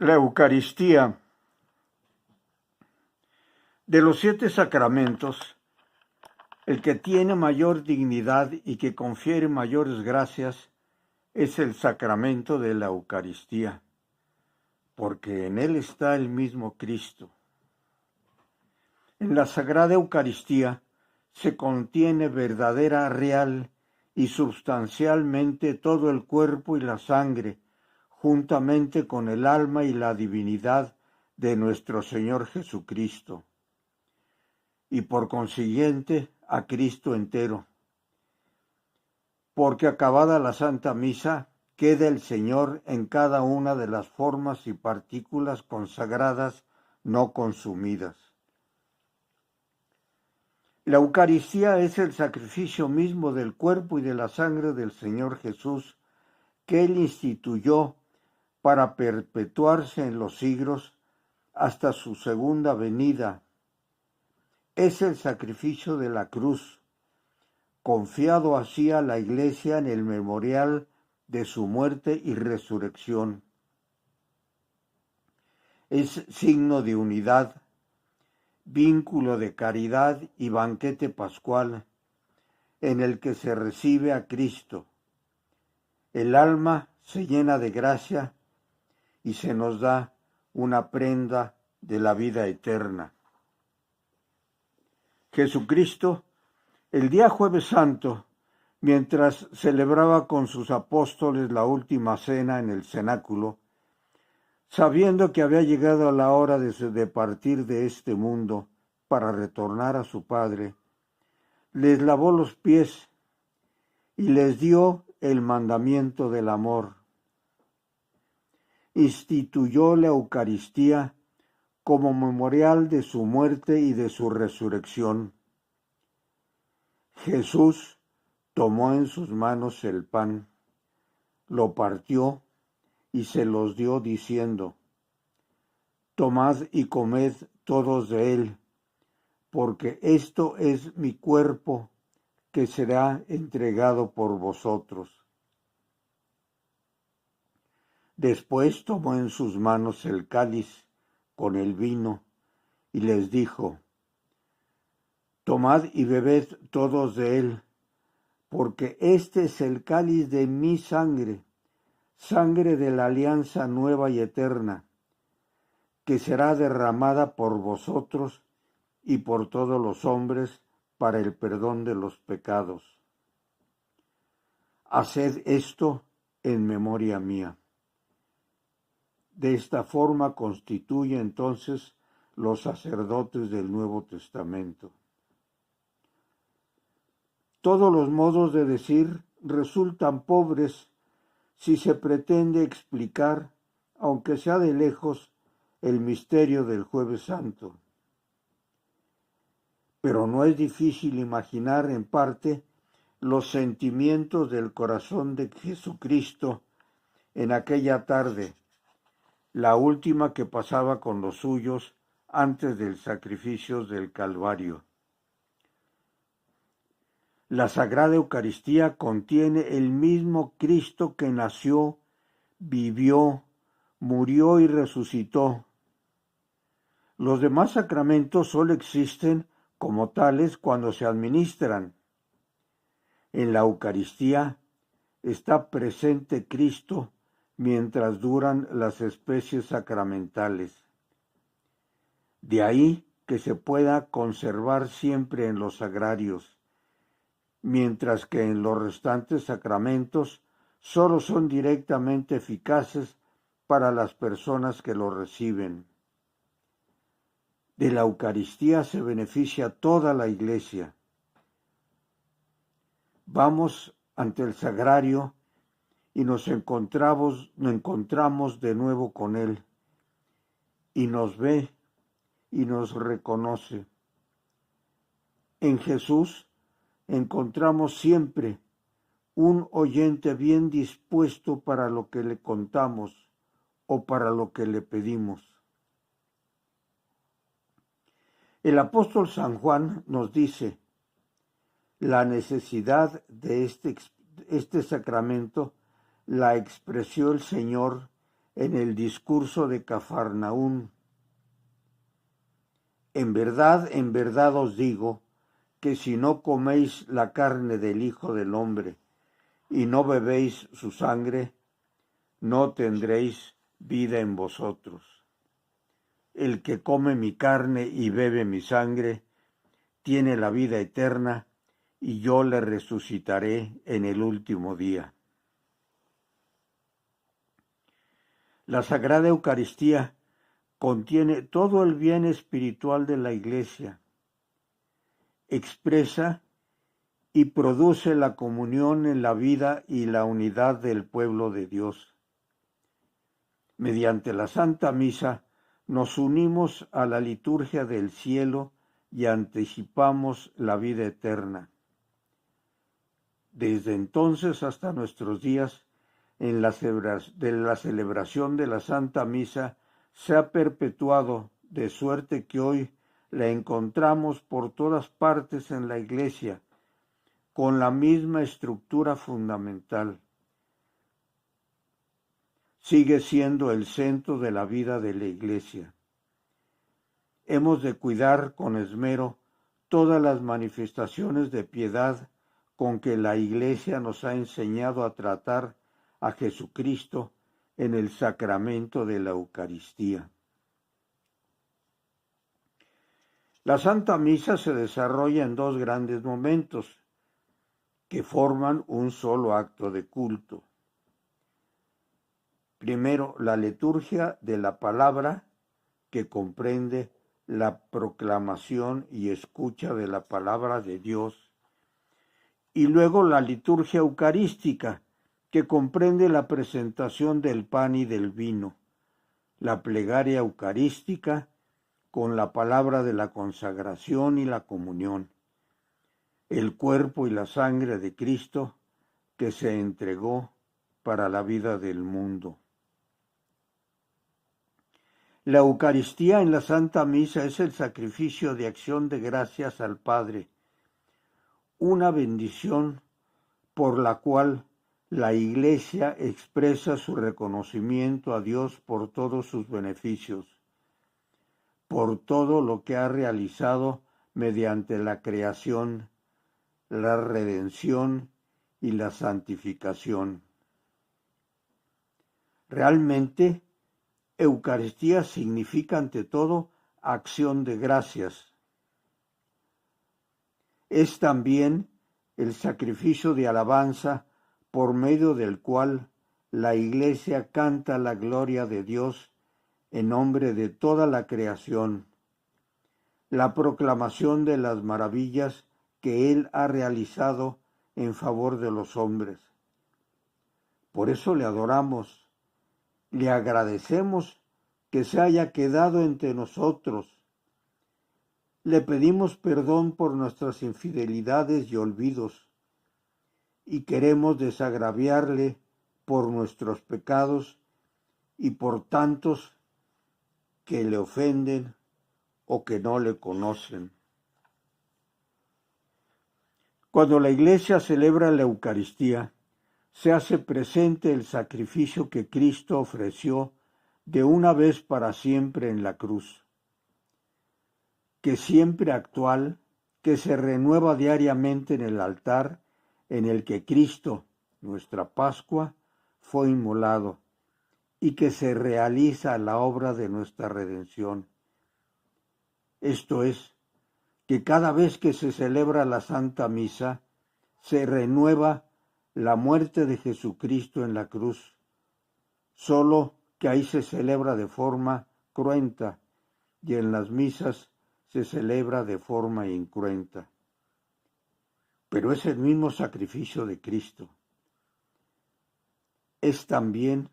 La Eucaristía. De los 7 sacramentos, el que tiene mayor dignidad y que confiere mayores gracias es el sacramento de la Eucaristía, porque en él está el mismo Cristo. En la Sagrada Eucaristía se contiene verdadera, real y substancialmente todo el cuerpo y la sangre, juntamente con el alma y la divinidad de nuestro Señor Jesucristo, y por consiguiente a Cristo entero. Porque acabada la Santa Misa, queda el Señor en cada una de las formas y partículas consagradas no consumidas. La Eucaristía es el sacrificio mismo del cuerpo y de la sangre del Señor Jesús, que Él instituyó para perpetuarse en los siglos hasta su segunda venida. Es el sacrificio de la cruz, confiado así a la Iglesia en el memorial de su muerte y resurrección. Es signo de unidad, vínculo de caridad y banquete pascual, en el que se recibe a Cristo. El alma se llena de gracia y se nos da una prenda de la vida eterna. Jesucristo, el día Jueves Santo, mientras celebraba con sus apóstoles la última cena en el cenáculo, sabiendo que había llegado la hora de partir de este mundo para retornar a su Padre, les lavó los pies y les dio el mandamiento del amor. Instituyó la Eucaristía como memorial de su muerte y de su resurrección. Jesús tomó en sus manos el pan, lo partió y se los dio diciendo: Tomad y comed todos de él, porque esto es mi cuerpo que será entregado por vosotros. Después tomó en sus manos el cáliz con el vino y les dijo: Tomad y bebed todos de él, porque este es el cáliz de mi sangre, sangre de la alianza nueva y eterna, que será derramada por vosotros y por todos los hombres para el perdón de los pecados. Haced esto en memoria mía. De esta forma constituye entonces los sacerdotes del Nuevo Testamento. Todos los modos de decir resultan pobres si se pretende explicar, aunque sea de lejos, el misterio del Jueves Santo. Pero no es difícil imaginar en parte los sentimientos del corazón de Jesucristo en aquella tarde, la última que pasaba con los suyos antes del sacrificio del Calvario. La Sagrada Eucaristía contiene el mismo Cristo que nació, vivió, murió y resucitó. Los demás sacramentos solo existen como tales cuando se administran. En la Eucaristía está presente Cristo mientras duran las especies sacramentales. De ahí que se pueda conservar siempre en los sagrarios, mientras que en los restantes sacramentos solo son directamente eficaces para las personas que lo reciben. De la Eucaristía se beneficia toda la Iglesia. Vamos ante el sagrario y nos encontramos de nuevo con Él, y nos ve y nos reconoce. En Jesús encontramos siempre un oyente bien dispuesto para lo que le contamos o para lo que le pedimos. El apóstol San Juan nos dice: la necesidad de este sacramento la expresó el Señor en el discurso de Cafarnaún: en verdad os digo, que si no coméis la carne del Hijo del Hombre y no bebéis su sangre, no tendréis vida en vosotros. El que come mi carne y bebe mi sangre, tiene la vida eterna, y yo le resucitaré en el último día. La Sagrada Eucaristía contiene todo el bien espiritual de la Iglesia, expresa y produce la comunión en la vida y la unidad del pueblo de Dios. Mediante la Santa Misa nos unimos a la liturgia del cielo y anticipamos la vida eterna. Desde entonces hasta nuestros días, en la celebración de la Santa Misa se ha perpetuado, de suerte que hoy la encontramos por todas partes en la Iglesia, con la misma estructura fundamental. Sigue siendo el centro de la vida de la Iglesia. Hemos de cuidar con esmero todas las manifestaciones de piedad con que la Iglesia nos ha enseñado a tratar a Jesucristo en el sacramento de la Eucaristía. La Santa Misa se desarrolla en dos grandes momentos que forman un solo acto de culto. Primero, la liturgia de la palabra, que comprende la proclamación y escucha de la palabra de Dios, y luego la liturgia eucarística, que comprende la presentación del pan y del vino, la plegaria eucarística con la palabra de la consagración y la comunión, el cuerpo y la sangre de Cristo que se entregó para la vida del mundo. La Eucaristía en la Santa Misa es el sacrificio de acción de gracias al Padre, una bendición por la cual la Iglesia expresa su reconocimiento a Dios por todos sus beneficios, por todo lo que ha realizado mediante la creación, la redención y la santificación. Realmente, Eucaristía significa ante todo acción de gracias. Es también el sacrificio de alabanza por medio del cual la Iglesia canta la gloria de Dios en nombre de toda la creación, la proclamación de las maravillas que Él ha realizado en favor de los hombres. Por eso le adoramos, le agradecemos que se haya quedado entre nosotros. Le pedimos perdón por nuestras infidelidades y olvidos, y queremos desagraviarle por nuestros pecados y por tantos que le ofenden o que no le conocen. Cuando la Iglesia celebra la Eucaristía, se hace presente el sacrificio que Cristo ofreció de una vez para siempre en la cruz, que siempre actual, que se renueva diariamente en el altar en el que Cristo, nuestra Pascua, fue inmolado, y que se realiza la obra de nuestra redención. Esto es, que cada vez que se celebra la Santa Misa, se renueva la muerte de Jesucristo en la cruz, solo que ahí se celebra de forma cruenta y en las misas se celebra de forma incruenta. Pero es el mismo sacrificio de Cristo. Es también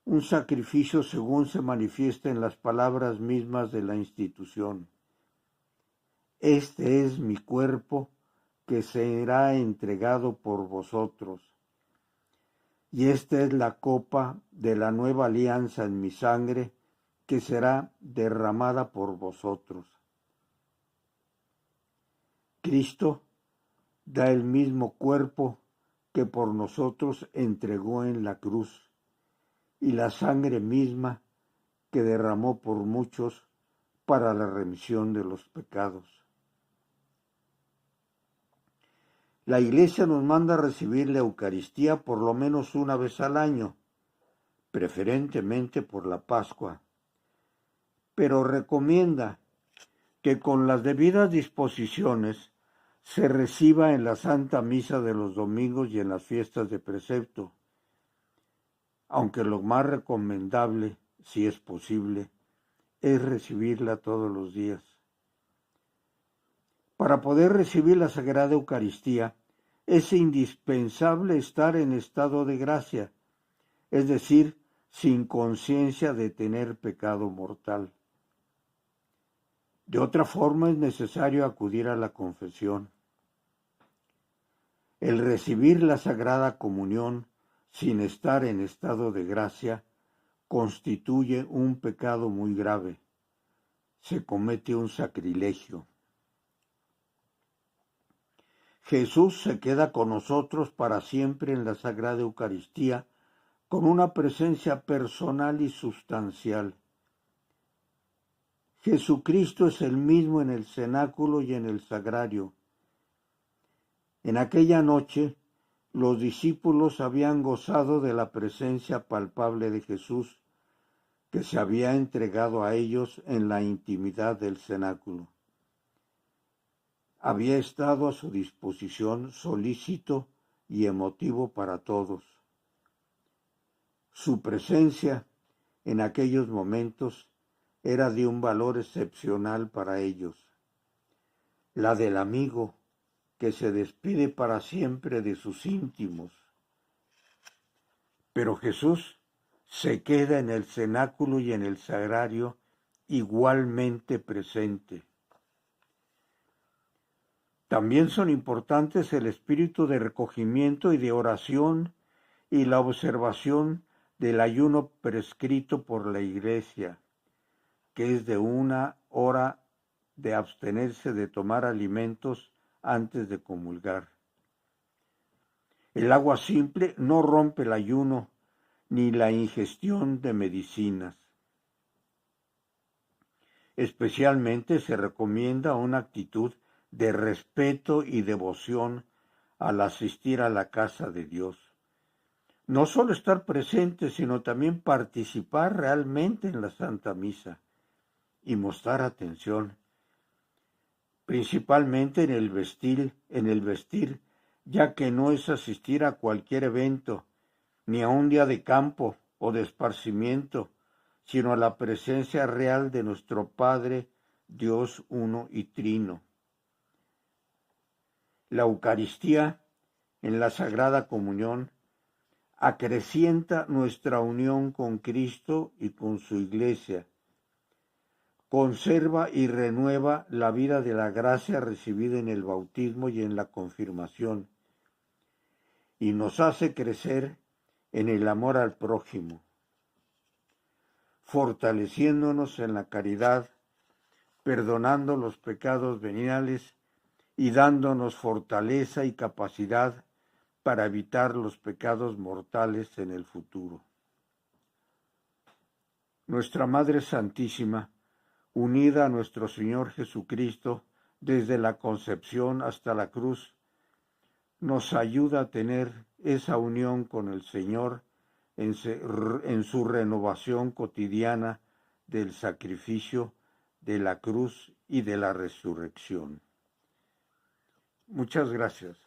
un sacrificio según se manifiesta en las palabras mismas de la institución. Este es mi cuerpo que será entregado por vosotros. Y esta es la copa de la nueva alianza en mi sangre que será derramada por vosotros. Cristo da el mismo cuerpo que por nosotros entregó en la cruz, y la sangre misma que derramó por muchos para la remisión de los pecados. La Iglesia nos manda recibir la Eucaristía por lo menos una vez al año, preferentemente por la Pascua, pero recomienda que con las debidas disposiciones se reciba en la Santa Misa de los domingos y en las fiestas de precepto, aunque lo más recomendable, si es posible, es recibirla todos los días. Para poder recibir la Sagrada Eucaristía es indispensable estar en estado de gracia, es decir, sin conciencia de tener pecado mortal. De otra forma es necesario acudir a la confesión. El recibir la Sagrada Comunión sin estar en estado de gracia constituye un pecado muy grave. Se comete un sacrilegio. Jesús se queda con nosotros para siempre en la Sagrada Eucaristía con una presencia personal y sustancial. Jesucristo es el mismo en el cenáculo y en el sagrario. En aquella noche, los discípulos habían gozado de la presencia palpable de Jesús, que se había entregado a ellos en la intimidad del cenáculo. Había estado a su disposición solícito y emotivo para todos. Su presencia en aquellos momentos era de un valor excepcional para ellos, la del amigo que se despide para siempre de sus íntimos. Pero Jesús se queda en el cenáculo y en el sagrario igualmente presente. También son importantes el espíritu de recogimiento y de oración y la observación del ayuno prescrito por la Iglesia, que es de 1 hora de abstenerse de tomar alimentos antes de comulgar. El agua simple no rompe el ayuno ni la ingestión de medicinas. Especialmente se recomienda una actitud de respeto y devoción al asistir a la casa de Dios. No solo estar presente, sino también participar realmente en la Santa Misa y mostrar atención, principalmente en el vestir, ya que no es asistir a cualquier evento, ni a un día de campo o de esparcimiento, sino a la presencia real de nuestro Padre, Dios uno y trino. La Eucaristía, en la Sagrada Comunión, acrecienta nuestra unión con Cristo y con su Iglesia, conserva y renueva la vida de la gracia recibida en el bautismo y en la confirmación, y nos hace crecer en el amor al prójimo, fortaleciéndonos en la caridad, perdonando los pecados veniales y dándonos fortaleza y capacidad para evitar los pecados mortales en el futuro. Nuestra Madre Santísima, unida a nuestro Señor Jesucristo desde la concepción hasta la cruz, nos ayuda a tener esa unión con el Señor en su renovación cotidiana del sacrificio, de la cruz y de la resurrección. Muchas gracias.